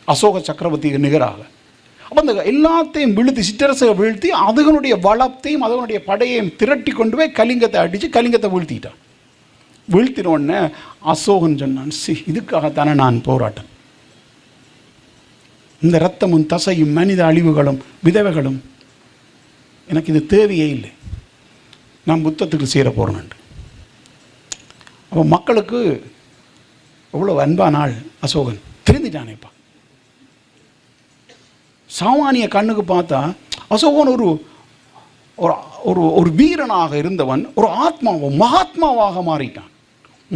அசோக சக்கரவர்த்திக்கு நிகராக. அப்போ அந்த எல்லாத்தையும் வீழ்த்தி, சிற்றரசை வீழ்த்தி, அதுகளுடைய வளத்தையும் அதனுடைய படையையும் திரட்டி கொண்டு போய் கலிங்கத்தை அடித்து கலிங்கத்தை வீழ்த்திட்டான். வீழ்த்தினோடனே அசோகன் சொன்னான், இதுக்காகத்தானே நான் போராட்டம், இந்த இரத்தமும் தசையும் மனித அழிவுகளும் விதவைகளும் எனக்கு இது தேவையே இல்லை, நான் புத்தத்துக்கு சேர போகிறேன். அப்போ மக்களுக்கு எவ்வளோ அன்பான ஆள் அசோகன், தெரிஞ்சிட்டானேப்பா. சாமானிய கண்ணுக்கு பார்த்தா அசோகன் ஒரு ஒரு ஒரு வீரனாக இருந்தவன் ஒரு மகாத்மாவாக மாறிட்டான்.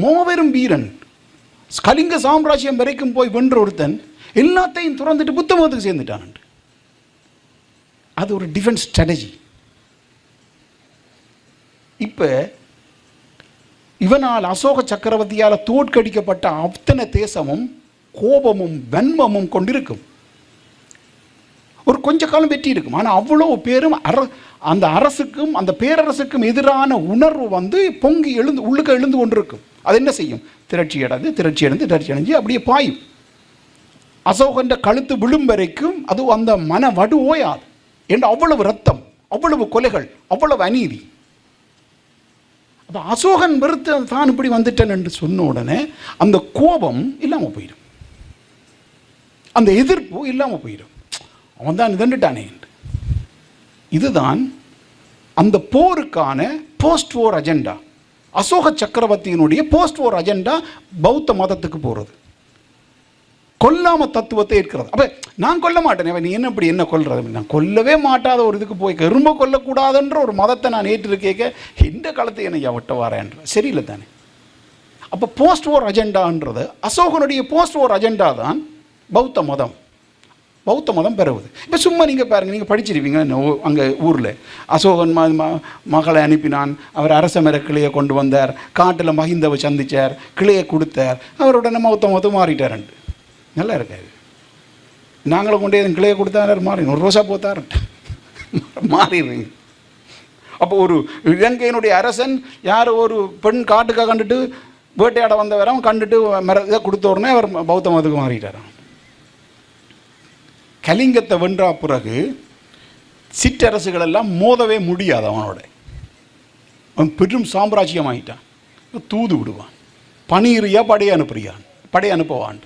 மாபெரும் வீரன், கலிங்க சாம்ராஜ்யம் வரைக்கும் போய் வென்ற ஒருத்தன் எல்லாத்தையும் துறந்துட்டு புத்த மதத்துக்கு சேர்ந்துட்டான். அது ஒரு டிஃபென்ஸ் ஸ்ட்ராட்டஜி. இப்போ இவனால் அசோக சக்கரவர்த்தியால் தோற்கடிக்கப்பட்ட அத்தனை தேசமும் கோபமும் வன்மமும் கொண்டிருக்கும். ஒரு கொஞ்ச காலம் வெற்றி இருக்கும். ஆனால் அவ்வளோ பேரும் அந்த அரசுக்கும் அந்த பேரரசுக்கும் எதிரான உணர்வு பொங்கி உள்ளுக்கு எழுந்து கொண்டிருக்கும். அது என்ன செய்யும்? திரட்சி அடைஞ்சு அப்படியே பாயும். அசோகன்ற கழுத்து விழும் வரைக்கும் அது அந்த மன வடு ஓயாது. என்று அவ்வளவு ரத்தம், அவ்வளவு கொலைகள், அவ்வளவு அநீதி. அப்போ அசோகன் வெறுத்து தான் இப்படி வந்துட்டேன் என்று சொன்ன உடனே அந்த கோபம் இல்லாமல் போயிடும், அந்த எதிர்ப்பு இல்லாமல் போயிடும். அவன் தான் இதண்டுட்டானே. இதுதான் அந்த போருக்கான போஸ்ட் வார் அஜெண்டா. அசோக சக்கரவர்த்தியினுடைய போஸ்ட் வார் அஜெண்டா பௌத்த மதத்துக்கு போகிறது, கொல்லாம தத்துவத்தை இருக்கிறது. அப்போ நான் கொல்ல மாட்டேன், நீ என்ன இப்படி என்ன கொல்றது? நான் கொல்லவே மாட்டாத ஒரு இதுக்கு போய் எறும்ப கொல்லக்கூடாதுன்ற ஒரு மதத்தை நான் ஏற்றிருக்கேக்க எந்த காலத்தை என்னை விட்ட வரேன்ற சரியில்லை தானே. அப்போ போஸ்ட் வார் அஜெண்டான்றது அசோகனுடைய போஸ்ட் வார் அஜெண்டா தான் பௌத்த மதம். பௌத்த மதம் பெறுவது. இப்போ சும்மா நீங்கள் பாருங்கள், நீங்கள் படிச்சிருப்பீங்க அங்கே ஊரில் அசோகன் மகளை அனுப்பினான், அவர் அரச மர கிளையை கொண்டு வந்தார், காட்டில் மகிந்தவை சந்தித்தார், கிளையை கொடுத்தார், அவருடனே மொத்தம் மாறிட்டார்ன்ட்டு. நல்லா இருக்காது. நாங்களும் கொண்டே கிளையை கொடுத்தாரு மாறி ஒரு ரோசா போத்தார் மாறிடுறீங்க. அப்போ ஒரு இலங்கையினுடைய அரசன் யார் ஒரு பெண் காட்டுக்காக கண்டுட்டு வேட்டையாட வந்தவரும் கண்டுட்டு இதை கொடுத்த உடனே அவர் பௌத்த மதத்துக்கு மாறிட்டாராம். கலிங்கத்தை வென்றா பிறகு சிற்றரசுகள் எல்லாம் மோதவே முடியாது. அவன் பெரும் சாம்ராஜ்யம் ஆகிட்டான். தூது விடுவான், பணியிறியா படை அனுப்புவான்,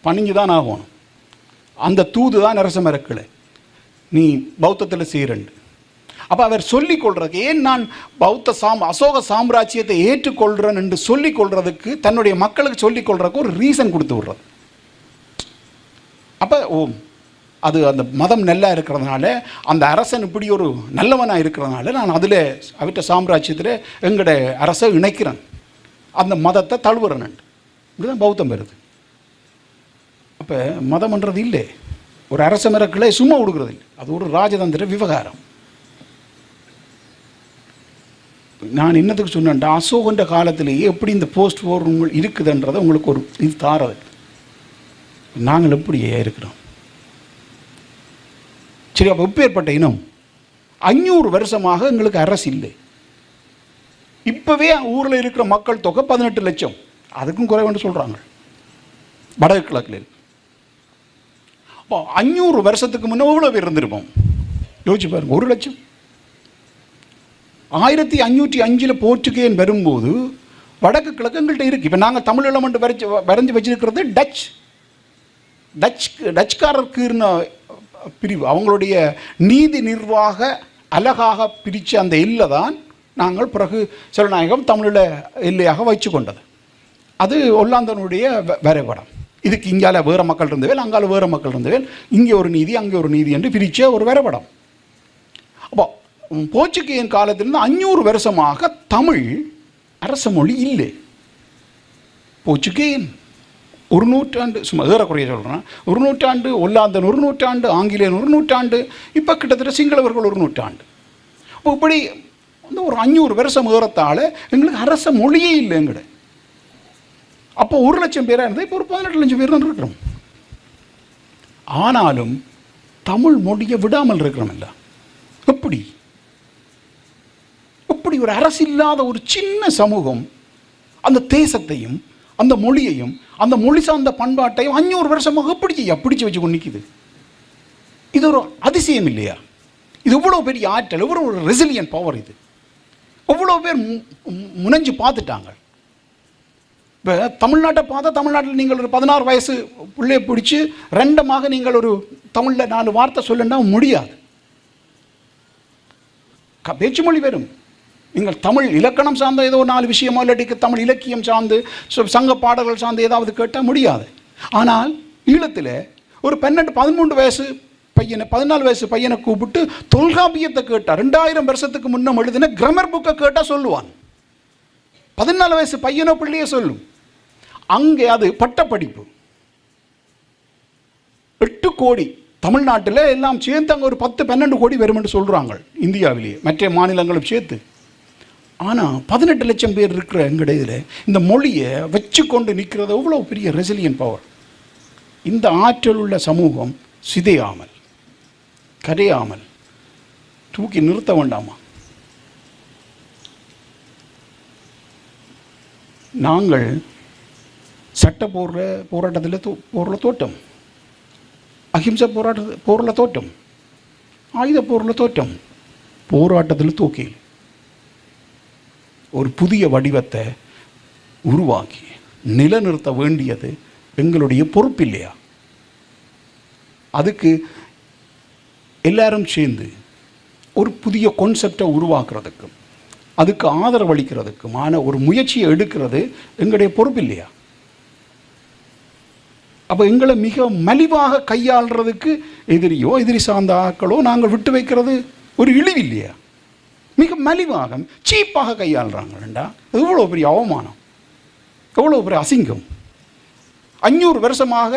பணிஞ்சு தான் ஆகணும். அந்த தூது தான் அரச மரக்கிளை, நீ பௌத்தத்தில் செய்கிறண்டு. அப்போ அவர் சொல்லிக் கொள்றதுக்கு, ஏன் நான் அசோக சாம்ராஜ்யத்தை ஏற்றுக்கொள்கிறேன் என்று சொல்லிக் கொள்றதுக்கு, தன்னுடைய மக்களுக்கு சொல்லிக் கொள்றதுக்கு ஒரு ரீசன் கொடுத்து விடுறது. அப்போ அது அந்த மதம் நல்லா இருக்கிறதுனால, அந்த அரசன் இப்படி ஒரு நல்லவனாக இருக்கிறதுனால நான் அதில் அவற்ற சாம்ராஜ்யத்தில் எங்களோட அரசை இணைக்கிறேன், அந்த மதத்தை தழுவுறேன். இப்படிதான் பௌத்தம் வருது. அப்போ மதம்ன்றது இல்லை, ஒரு அரச மரக்கிளை சும்மா கொடுக்குறது இல்லை, அது ஒரு ராஜதந்திர விவகாரம். நான் என்னத்துக்கு சொன்னேன்டா, அசோகன்ற காலத்திலேயே எப்படி இந்த போஸ்ட் வார் இருக்குதுன்றதை உங்களுக்கு ஒரு இது தாரது. நாங்கள் எப்படியே இருக்கிறோம் சரி. அப்போ எப்பேற்பட்ட இனம்? 500 வருஷமாக எங்களுக்கு அரசு இல்லை. இப்போவே ஊரில் இருக்கிற மக்கள் தொகை 18 லட்சம், அதுக்கும் குறைவுன்னு சொல்கிறாங்க வடக்கு கிழக்கில். அப்போ 500 வருஷத்துக்கு முன்னே எவ்வளோ பேர் இருந்திருப்போம் யோசிச்சு பாருங்க. 1 லட்சம். 1505 போர்ச்சுகேயன் வரும்போது வடக்கு கிழக்கு எங்கள்கிட்ட இருக்குது. இப்போ நாங்கள் தமிழ் எலமெண்ட் வரைஞ்சி வச்சிருக்கிறது டச்சுக்காரருக்கு பிரிவு, அவங்களுடைய நீதி நிர்வாக அழகாக பிரித்த அந்த எல்லை தான் நாங்கள் பிறகு செல்நாயகம் தமிழில் எல்லையாக வைச்சு கொண்டது. அது ஒல்லாந்தனுடைய வரைபடம். இதுக்கு இங்கால வேறு மக்கள் இருந்தவேல், அங்கால வேறு மக்கள் இருந்தவேல், இங்கே ஒரு நீதி அங்கே ஒரு நீதி என்று பிரித்த ஒரு வரைபடம். அப்போ போர்ச்சுகேயன் காலத்திலிருந்து 500 வருஷமாக தமிழ் அரச மொழி இல்லை. போர்ச்சுகேயன் 1 நூற்றாண்டு, சும்மா ஏறக்குறைய சொல்கிறேன், 1 நூற்றாண்டு, ஒல்லாந்தன் 1 நூற்றாண்டு, ஆங்கிலேயன் 1 நூற்றாண்டு, இப்போ கிட்டத்தட்ட சிங்களவர்கள் 1 நூற்றாண்டு. அப்போ இப்படி ஒரு 500 வருஷம் ஏறத்தால் எங்களுக்கு அரச மொழியே இல்லை எங்கட. அப்போ 1 லட்சம் பேராக இருந்தால் இப்போ ஒரு 18 லட்சம் பேர் தான் இருக்கிறோம். ஆனாலும் தமிழ் மொழியை விடாமல் இருக்கிறோம்ல. எப்படி ஒரு அரசு இல்லாத ஒரு சின்ன சமூகம் அந்த தேசத்தையும் அந்த மொழியையும் அந்த மொழி சார்ந்த பண்பாட்டையும் 500 வருஷமாக பிடிச்சு வச்சு கொண்டு நிற்குது. இது ஒரு அதிசயம் இல்லையா? இது இவ்வளோ பெரிய ஆற்றல், இவ்வளோ ஒரு ரெசிலியன்ட் பவர். இது எவ்வளோ பேர் முனைஞ்சு பார்த்துட்டாங்க. இப்போ தமிழ்நாட்டை பார்த்தா, தமிழ்நாட்டில் நீங்கள் ஒரு 16 வயசு பிள்ளையை பிடிச்சி ரெண்டமாக நீங்கள் ஒரு தமிழில் 4 வார்த்தை சொல்லணும்னா முடியாது. பேச்சு மொழி வரும். நீங்கள் தமிழ் இலக்கணம் சார்ந்த ஏதோ 4 விஷயமோ இல்லாட்டிக்கு தமிழ் இலக்கியம் சார்ந்து சங்க பாடல்கள் சார்ந்து ஏதாவது கேட்டால் முடியாது. ஆனால் ஈழத்தில் ஒரு 12-13 வயசு பையனை 14 வயசு பையனை கூப்பிட்டு தொல்காப்பியத்தை கேட்டால் 2000 வருஷத்துக்கு முன்னம் எழுதின கிராமர் புக்கை கேட்டால் சொல்லுவான். 14 வயசு பையனோ பிள்ளையே சொல்லும். அங்கே அது பட்டப்படிப்பு. 8 கோடி தமிழ்நாட்டில் எல்லாம் சேர்த்து அங்கே ஒரு 10-12 கோடி வரும் என்று சொல்கிறாங்க இந்தியாவிலேயே, மற்ற மாநிலங்களும் சேர்த்து. ஆனால் 18 லட்சம் பேர் இருக்கிற எங்கள் இதில் இந்த மொழியை வச்சு கொண்டு நிற்கிறது எவ்வளோ பெரிய ரெசிலியன் பவர். இந்த ஆற்றல் உள்ள சமூகம் சிதையாமல் கரையாமல் தூக்கி நிறுத்த வேண்டாமா? நாங்கள் சட்ட போராட்டத்தில் போரில் தோட்டம், அஹிம்சை போரில் தோட்டம், ஆயுத போரில் தோட்டம், போராட்டத்தில் தூக்கி ஒரு புதிய வடிவத்தை உருவாக்கி நிலைநிறுத்த வேண்டியது எங்களுடைய பொறுப்பு இல்லையா? அதுக்கு எல்லாரும் சேர்ந்து ஒரு புதிய கான்செப்டை உருவாக்குறதுக்கும் அதுக்கு ஆதரவளிக்கிறதுக்குமான ஒரு முயற்சியை எடுக்கிறது எங்களுடைய பொறுப்பு இல்லையா? அப்போ எங்களை மிக மலிவாக கையாளுறதுக்கு எதிரி சார்ந்த ஆக்களோ நாங்கள் விட்டு வைக்கிறது ஒரு இழிவு இல்லையா? மிக மலிவாக சீப்பாக கையாளுறாங்கண்டா. எவ்வளோ பெரிய அவமானம், எவ்வளோ பெரிய அசிங்கம். 500 வருஷமாக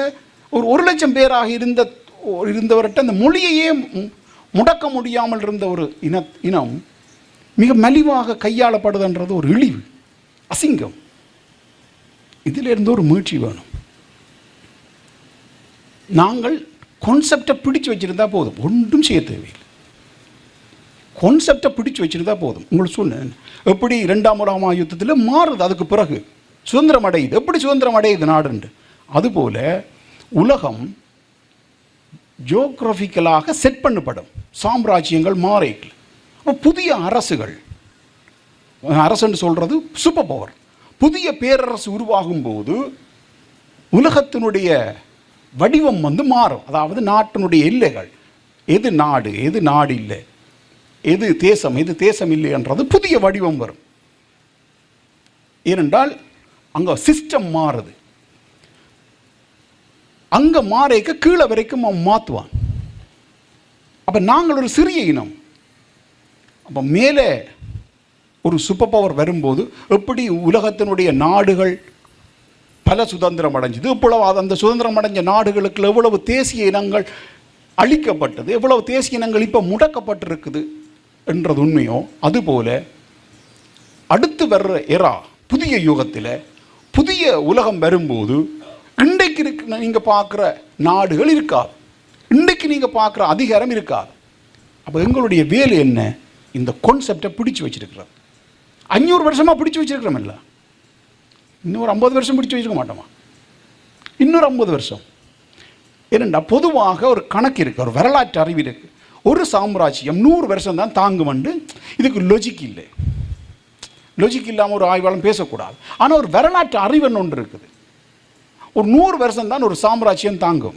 ஒரு 1 லட்சம் பேராக இருந்தவர்கிட்ட அந்த மொழியையே முடக்க முடியாமல் இருந்த ஒரு இனம் மிக மலிவாக கையாளப்படுதுன்றது ஒரு இழிவு, அசிங்கம். இதிலிருந்து ஒரு முயற்சி வேணும். நாங்கள் கான்செப்டை பிடிச்சு வச்சுருந்தா போதும், ஒன்றும் செய்ய தேவையில்லை. கான்செப்டை பிடிச்சு வச்சுருந்தா போதும். உங்களுக்கு சொன்னேன் எப்படி 2ஆம் உலக யுத்தத்தில் மாறுது, அதுக்கு பிறகு சுதந்திரம் அடையுது. எப்படி சுதந்திரம் அடையுது நாடுண்டு? அதுபோல் உலகம் ஜியோகிராஃபிக்கலாக செட் பண்ணப்படும். சாம்ராஜ்யங்கள் மாறிக்கல. புதிய அரசுகள், அரசுன்னு சொல்கிறது சூப்பர் பவர், புதிய பேரரசு உருவாகும் போது உலகத்தினுடைய வடிவம் மாறும். அதாவது நாட்டினுடைய எல்லைகள், எது நாடு எது நாடு இல்லை, எது தேசம் இல்லை என்றது புதிய வடிவம் வரும். ஏனென்றால் அங்கே சிஸ்டம் மாறுது. அங்கே மாறைக்க கீழே வரைக்கும் அவன் மாற்றுவான். அப்போ நாங்கள் ஒரு சிறிய இனம். அப்போ மேலே ஒரு சூப்பர் பவர் வரும்போது எப்படி உலகத்தினுடைய நாடுகள் பல சுதந்திரம் அடைஞ்சது, இவ்வளவு அந்த சுதந்திரம் அடைஞ்ச நாடுகளுக்கு எவ்வளவு தேசிய இனங்கள் அழிக்கப்பட்டது, எவ்வளவு தேசிய இனங்கள் இப்போ முடக்கப்பட்டிருக்குது என்றது உண்மையோ, அதுபோல் அடுத்து வர்ற எரா புதிய யுகத்தில் புதிய உலகம் வரும்போது இன்றைக்கு நீங்கள் பார்க்குற நாடுகள் இருக்காது, இன்றைக்கு நீங்கள் பார்க்குற அதிகாரம் இருக்காது. அப்போ எங்களுடைய வேலை என்ன? இந்த கான்செப்டை பிடிச்சி வச்சிருக்கிறோம். 500 வருஷமாக பிடிச்சி வச்சிருக்கிறோம். இல்லை, இன்னொரு 50 வருஷம் பிடிச்சி வச்சிருக்க மாட்டோமா? இன்னொரு 50 வருஷம். ஏனெண்டா பொதுவாக ஒரு கணக்கு இருக்குது, ஒரு வரலாற்று அறிவு இருக்குது. ஒரு சாம்ராஜ்யம் 100 வருஷம் தான் தாங்குமண்டு. இதுக்கு லொஜிக் இல்லை. லொஜிக் இல்லாமல் ஒரு ஆய்வாளம் பேசக்கூடாது. ஆனால் ஒரு வரலாற்று அறிவுன்னு ஒன்று இருக்குது. ஒரு 100 வருஷம் தான் ஒரு சாம்ராஜ்யம் தாங்கும்.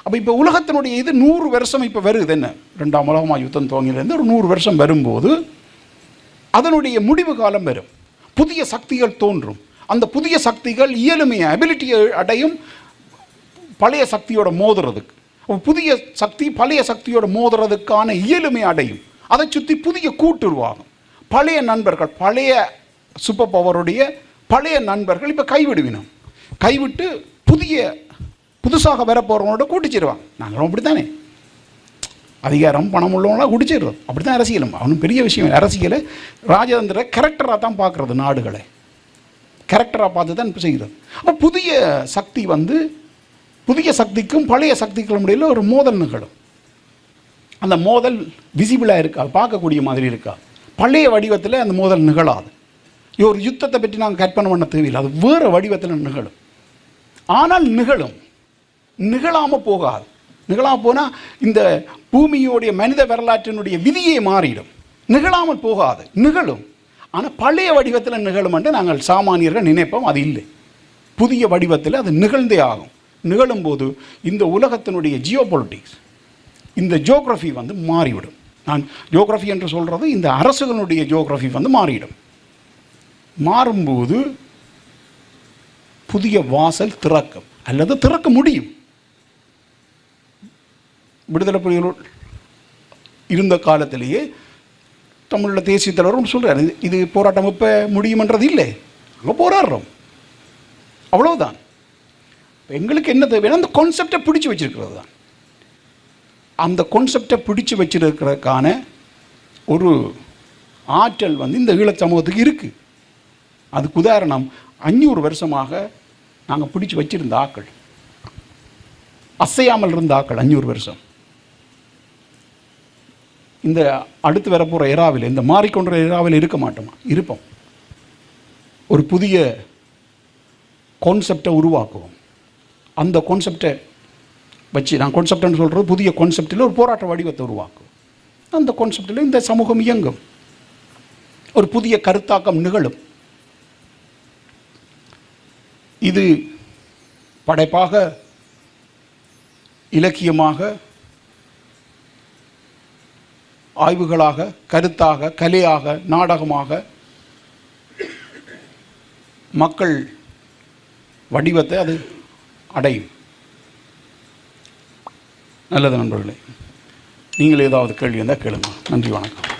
அப்போ இப்போ உலகத்தினுடைய இது 100 வருஷம் இப்போ வருது. என்ன 2ஆம் உலக யுத்தம் துவங்கிலேருந்து ஒரு 100 வருஷம் வரும்போது அதனுடைய முடிவு காலம் வரும். புதிய சக்திகள் தோன்றும். அந்த புதிய சக்திகள் இயலுமையை அபிலிட்டியை அடையும் பழைய சக்தியோட மோதுறதுக்கு. புதிய சக்தி பழைய சக்தியோட மோதுறதுக்கான இயலுமை அடையும். அதை சுற்றி புதிய கூட்டு உருவாகும். பழைய நண்பர்கள், பழைய சூப்பர் பவருடைய பழைய நண்பர்கள் இப்போ கைவிடுவினோம். கைவிட்டு புதுசாக வர போகிறவங்களோட கூட்டிச்சிருவாங்க. நாங்களும் அப்படி தானே, அதிகாரம் பணம் உள்ளவங்களாம் கூட்டிச்சிடுறது. அப்படி தான் அரசியலும். அவனும் பெரிய விஷயம். அரசியலை ராஜதந்திர கேரக்டராக தான் பார்க்குறது. நாடுகளை கேரக்டராக பார்த்து தான் செய்கிறது. அப்போ புதிய சக்தி புதிய சக்திக்கும் பழைய சக்திக்கும் இடையில் ஒரு மோதல் நிகழும். அந்த மோதல் விசிபிளாக இருக்காது, பார்க்கக்கூடிய மாதிரி இருக்காது. பழைய வடிவத்தில் அந்த மோதல் நிகழாது. ஒரு யுத்தத்தை பற்றி நாங்கள் கற்பனை பண்ண தேவையில்லை. அது வேறு வடிவத்தில் நிகழும். ஆனால் நிகழாமல் போகாது. நிகழாமல் போனால் இந்த பூமியோடைய மனித வரலாற்றினுடைய விதியே மாறிடும். நிகழாமல் போகாது, நிகழும். ஆனால் பழைய வடிவத்தில் நிகழும் என்று நாங்கள் சாமானியர்கள் நினைப்போம். அது இல்லை. புதிய வடிவத்தில் அது நிகழ்ந்தே ஆகும். நிகழும்போது இந்த உலகத்தினுடைய ஜியோபொலிட்டிக்ஸ், இந்த ஜியோகிராஃபி மாறிவிடும். நான் ஜியோகிராஃபி என்று சொல்கிறது இந்த அரசுகளுடைய ஜியோகிராஃபி மாறிவிடும். மாறும்போது புதிய வாசல் திறக்கும் அல்லது திறக்க முடியும். விடுதலை புலிகளோடு இருந்த காலத்திலேயே தமிழில் தேசிய தலைவரும் சொல்கிறார், இது போராட்டம் எப்போ முடியுமன்றது இல்லை, அங்கே போராடுறோம், அவ்வளவுதான். எங்களுக்கு என்ன தேவைன்னா அந்த கான்செப்டை பிடிச்சி வச்சிருக்கிறது தான். அந்த கான்செப்டை பிடிச்சி வச்சிருக்கிறதுக்கான ஒரு ஆற்றல் இந்த ஈழச் சமூகத்துக்கு இருக்குது. அதுக்கு உதாரணம் 500 வருஷமாக நாங்கள் பிடிச்சி வச்சிருந்த ஆக்கள், அசையாமல் இருந்த ஆக்கள் 500 வருஷம். இந்த அடுத்து வரப்போகிற இராவில், இந்த மாறிக்கொண்ட இராவில் இருக்க மாட்டோமா? இருப்போம். ஒரு புதிய கான்செப்டை உருவாக்குவோம். அந்த கான்செப்டை வச்சு, நான் கான்செப்ட்னு சொல்கிறது புதிய கான்செப்டில் ஒரு போராட்ட வடிவத்தை உருவாக்குவோம். அந்த கான்செப்டில் இந்த சமூகம் இயங்கும், ஒரு புதிய கருத்தாக்கம் நிகழும். இது படைப்பாக, இலக்கியமாக, ஆய்வுகளாக, கருத்தாக, கலையாக, நாடகமாக மக்கள் வடிவத்தை அது அடையும். நல்லது நண்பர்களே, நீங்கள் ஏதாவது கேள்வி இருந்தால் கேளுங்க. நன்றி, வணக்கம்.